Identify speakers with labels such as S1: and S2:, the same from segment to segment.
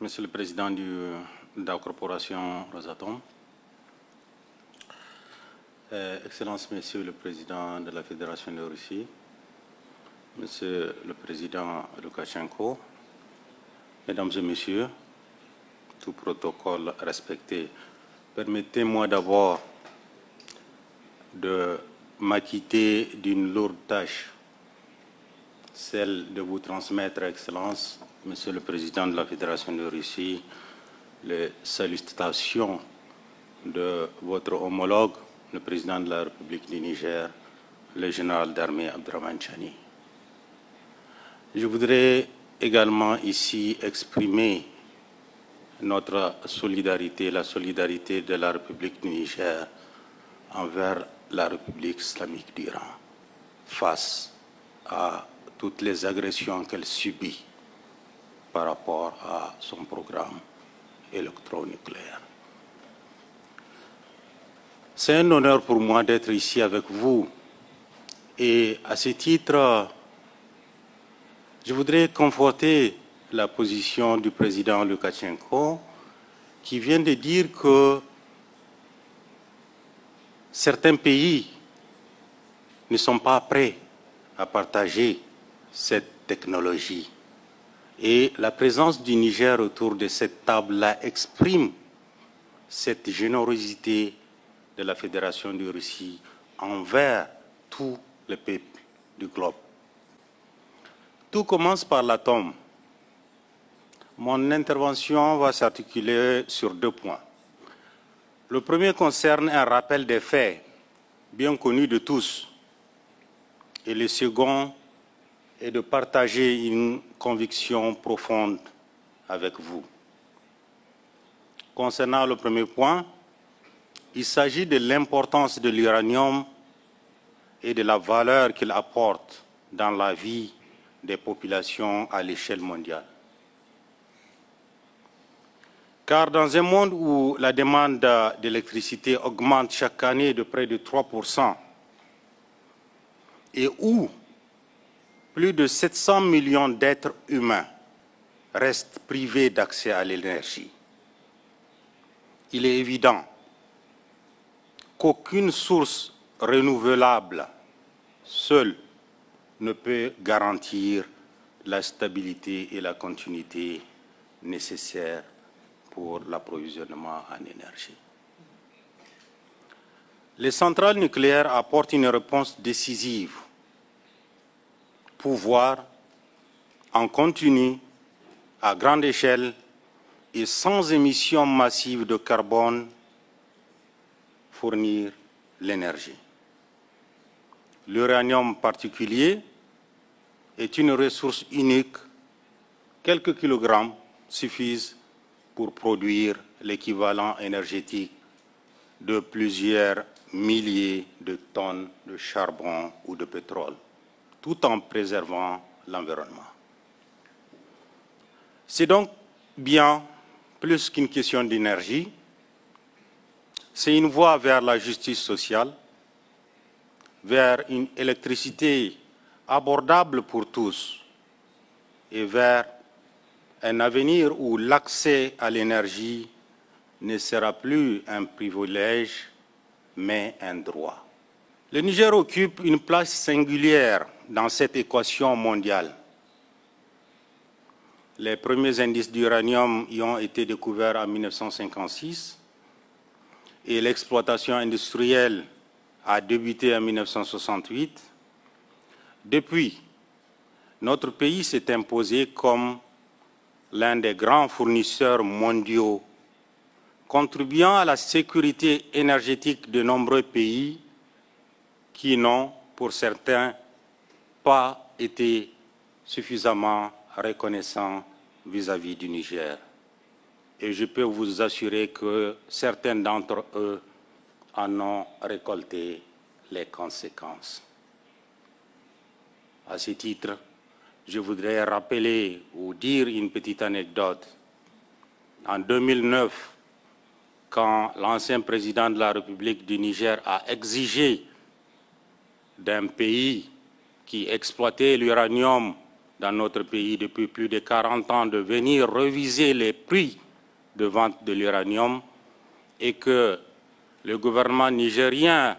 S1: Monsieur le Président de la Corporation Rosatom, Excellences, Monsieur le Président de la Fédération de Russie, Monsieur le Président Loukachenko, Mesdames et Messieurs, tout protocole respecté, permettez-moi d'abord de m'acquitter d'une lourde tâche, celle de vous transmettre, Excellence, Monsieur le Président de la Fédération de Russie, les salutations de votre homologue, le Président de la République du Niger, le général d'armée Abdrahmane Chani. Je voudrais également ici exprimer notre solidarité, la solidarité de la République du Niger envers la République islamique d'Iran face à toutes les agressions qu'elle subit par rapport à son programme électronucléaire. C'est un honneur pour moi d'être ici avec vous et à ce titre, je voudrais conforter la position du président Loukachenko qui vient de dire que certains pays ne sont pas prêts à partager cette technologie. Et la présence du Niger autour de cette table-là exprime cette générosité de la Fédération de Russie envers tous les peuples du globe. Tout commence par l'atome. Mon intervention va s'articuler sur 2 points. Le premier concerne un rappel des faits bien connus de tous. Et le second est de partager une conviction profonde avec vous. Concernant le premier point, il s'agit de l'importance de l'uranium et de la valeur qu'il apporte dans la vie des populations à l'échelle mondiale. Car dans un monde où la demande d'électricité augmente chaque année de près de 3% et où plus de 700 millions d'êtres humains restent privés d'accès à l'énergie, il est évident qu'aucune source renouvelable seule ne peut garantir la stabilité et la continuité nécessaires pour l'approvisionnement en énergie. Les centrales nucléaires apportent une réponse décisive, pouvoir en continu, à grande échelle et sans émission massive de carbone, fournir l'énergie. L'uranium particulier est une ressource unique. Quelques kilogrammes suffisent pour produire l'équivalent énergétique de plusieurs milliers de tonnes de charbon ou de pétrole, tout en préservant l'environnement. C'est donc bien plus qu'une question d'énergie, c'est une voie vers la justice sociale, vers une électricité abordable pour tous et vers un avenir où l'accès à l'énergie ne sera plus un privilège, mais un droit. Le Niger occupe une place singulière dans cette équation mondiale. Les premiers indices d'uranium y ont été découverts en 1956 et l'exploitation industrielle a débuté en 1968. Depuis, notre pays s'est imposé comme l'un des grands fournisseurs mondiaux, contribuant à la sécurité énergétique de nombreux pays qui n'ont, pour certains, pas été suffisamment reconnaissants vis-à-vis du Niger. Et je peux vous assurer que certains d'entre eux en ont récolté les conséquences. À ce titre, je voudrais rappeler ou dire une petite anecdote. En 2009, quand l'ancien président de la République du Niger a exigé d'un pays qui exploitait l'uranium dans notre pays depuis plus de 40 ans de venir reviser les prix de vente de l'uranium et que le gouvernement nigérien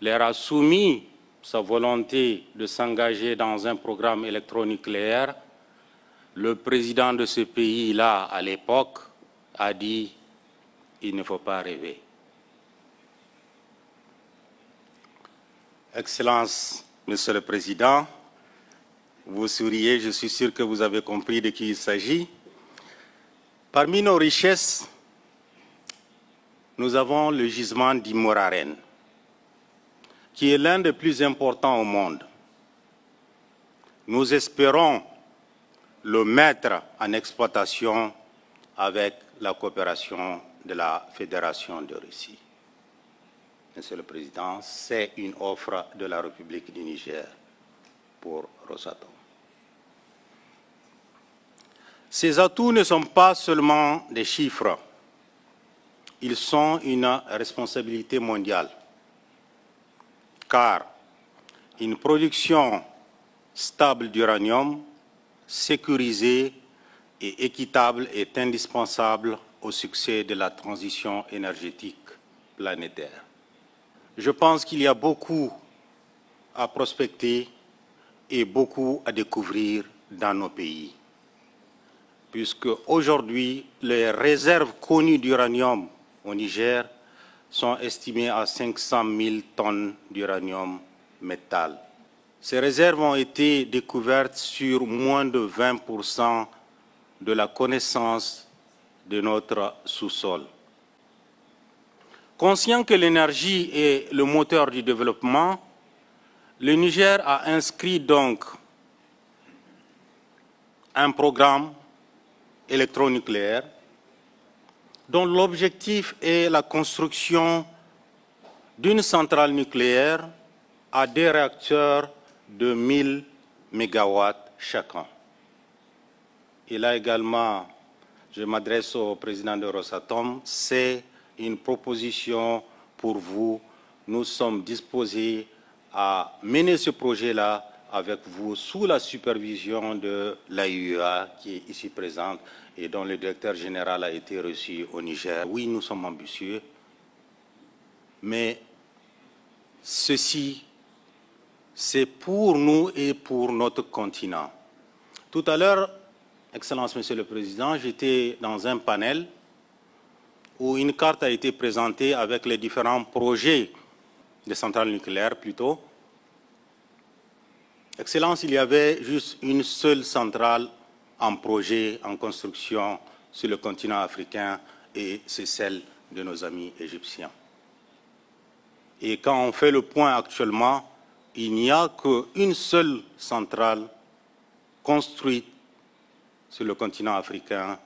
S1: leur a soumis sa volonté de s'engager dans un programme électronucléaire, le président de ce pays-là, à l'époque, a dit « il ne faut pas rêver ». Excellence, Monsieur le Président, vous souriez, je suis sûr que vous avez compris de qui il s'agit. Parmi nos richesses, nous avons le gisement d'Imoraren, qui est l'un des plus importants au monde. Nous espérons le mettre en exploitation avec la coopération de la Fédération de Russie. Monsieur le Président, c'est une offre de la République du Niger pour Rosatom. Ces atouts ne sont pas seulement des chiffres, ils sont une responsabilité mondiale, car une production stable d'uranium, sécurisée et équitable est indispensable au succès de la transition énergétique planétaire. Je pense qu'il y a beaucoup à prospecter et beaucoup à découvrir dans nos pays, puisque aujourd'hui, les réserves connues d'uranium au Niger sont estimées à 500 000 tonnes d'uranium métal. Ces réserves ont été découvertes sur moins de 20% de la connaissance de notre sous-sol. Conscient que l'énergie est le moteur du développement, le Niger a inscrit donc un programme électronucléaire dont l'objectif est la construction d'une centrale nucléaire à des réacteurs de 1000 MW chacun. Et là également, je m'adresse au président de Rosatom, c'est une proposition pour vous. Nous sommes disposés à mener ce projet-là avec vous sous la supervision de l'AIEA qui est ici présente et dont le directeur général a été reçu au Niger. Oui, nous sommes ambitieux, mais ceci, c'est pour nous et pour notre continent. Tout à l'heure, Excellence, Monsieur le Président, j'étais dans un panel où une carte a été présentée avec les différents projets de centrales nucléaires plutôt. Excellence, il y avait juste une seule centrale en projet, en construction sur le continent africain et c'est celle de nos amis égyptiens. Et quand on fait le point actuellement, il n'y a qu'une seule centrale construite sur le continent africain,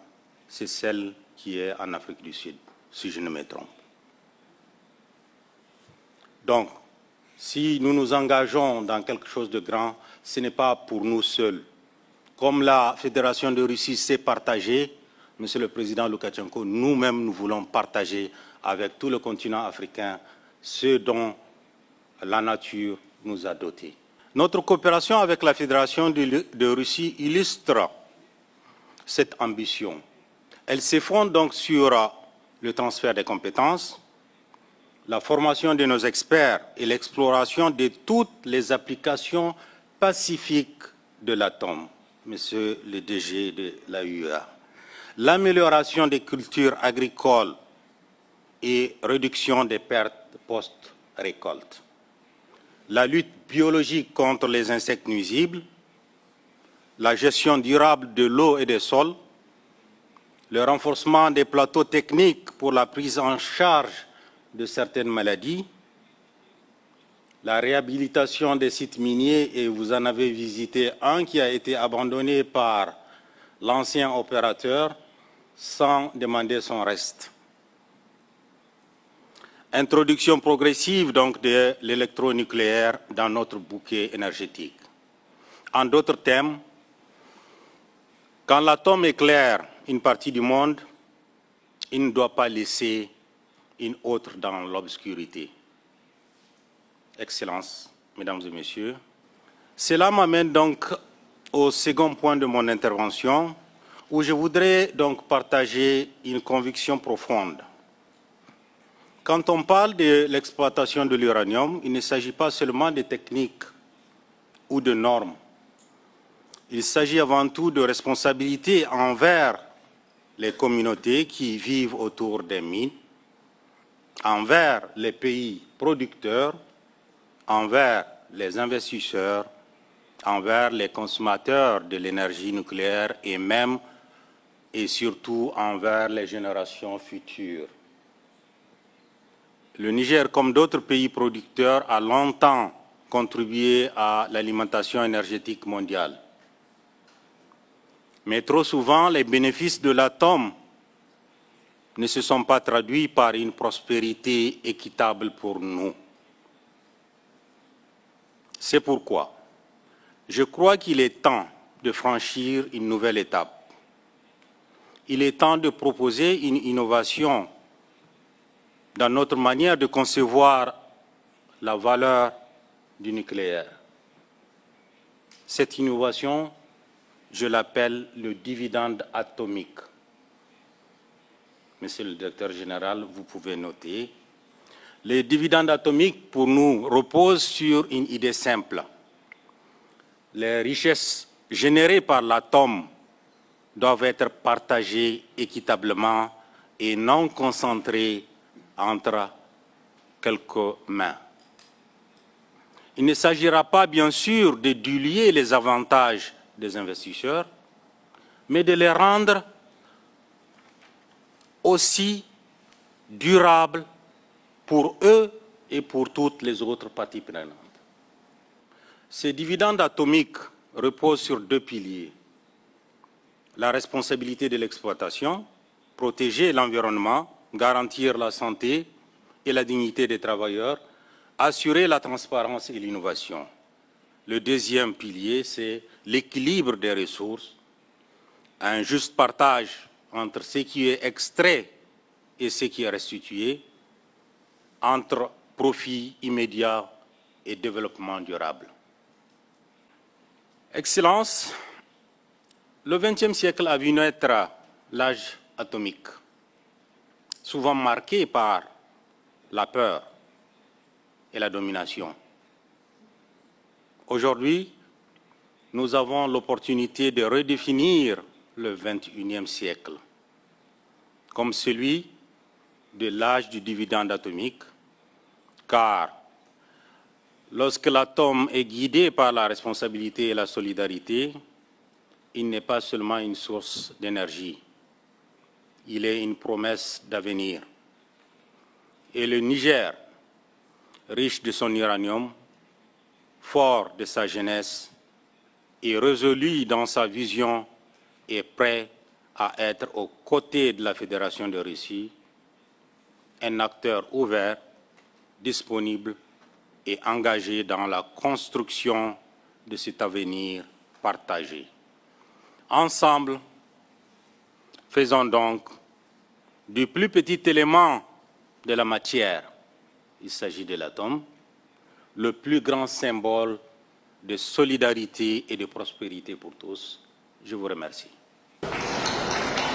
S1: c'est celle qui est en Afrique du Sud, si je ne me trompe. Donc, si nous nous engageons dans quelque chose de grand, ce n'est pas pour nous seuls. Comme la Fédération de Russie s'est partagée, Monsieur le Président Loukachenko, nous-mêmes, nous voulons partager avec tout le continent africain ce dont la nature nous a dotés. Notre coopération avec la Fédération de Russie illustre cette ambition. Elle se fonde donc sur le transfert des compétences, la formation de nos experts et l'exploration de toutes les applications pacifiques de l'atome, Monsieur le DG de l'AIEA, l'amélioration des cultures agricoles et réduction des pertes post-récolte, la lutte biologique contre les insectes nuisibles, la gestion durable de l'eau et des sols, le renforcement des plateaux techniques pour la prise en charge de certaines maladies, la réhabilitation des sites miniers, et vous en avez visité un qui a été abandonné par l'ancien opérateur sans demander son reste. Introduction progressive donc de l'électronucléaire dans notre bouquet énergétique. En d'autres termes, quand l'atome éclaire une partie du monde, il ne doit pas laisser une autre dans l'obscurité. Excellences, Mesdames et Messieurs, cela m'amène donc au second point de mon intervention, où je voudrais donc partager une conviction profonde. Quand on parle de l'exploitation de l'uranium, il ne s'agit pas seulement de techniques ou de normes. Il s'agit avant tout de responsabilités envers les communautés qui vivent autour des mines, envers les pays producteurs, envers les investisseurs, envers les consommateurs de l'énergie nucléaire et même et surtout envers les générations futures. Le Niger, comme d'autres pays producteurs, a longtemps contribué à l'alimentation énergétique mondiale. Mais trop souvent, les bénéfices de l'atome ne se sont pas traduits par une prospérité équitable pour nous. C'est pourquoi je crois qu'il est temps de franchir une nouvelle étape. Il est temps de proposer une innovation dans notre manière de concevoir la valeur du nucléaire. Cette innovation, je l'appelle le dividende atomique. Monsieur le directeur général, vous pouvez noter. Le dividende atomique, pour nous, repose sur une idée simple. Les richesses générées par l'atome doivent être partagées équitablement et non concentrées entre quelques mains. Il ne s'agira pas, bien sûr, de diluer les avantages des investisseurs, mais de les rendre aussi durables pour eux et pour toutes les autres parties prenantes. Ces dividendes atomiques reposent sur deux piliers. La responsabilité de l'exploitation, protéger l'environnement, garantir la santé et la dignité des travailleurs, assurer la transparence et l'innovation. Le deuxième pilier, c'est l'équilibre des ressources, un juste partage entre ce qui est extrait et ce qui est restitué, entre profit immédiat et développement durable. Excellences, le XXe siècle a vu naître l'âge atomique, souvent marqué par la peur et la domination. Aujourd'hui, nous avons l'opportunité de redéfinir le XXIe siècle comme celui de l'âge du dividende atomique, car lorsque l'atome est guidé par la responsabilité et la solidarité, il n'est pas seulement une source d'énergie, il est une promesse d'avenir. Et le Niger, riche de son uranium, fort de sa jeunesse et résolu dans sa vision, est prêt à être aux côtés de la Fédération de Russie, un acteur ouvert, disponible et engagé dans la construction de cet avenir partagé. Ensemble, faisons donc du plus petit élément de la matière, il s'agit de l'atome, le plus grand symbole de solidarité et de prospérité pour tous. Je vous remercie.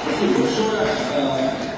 S2: Merci beaucoup.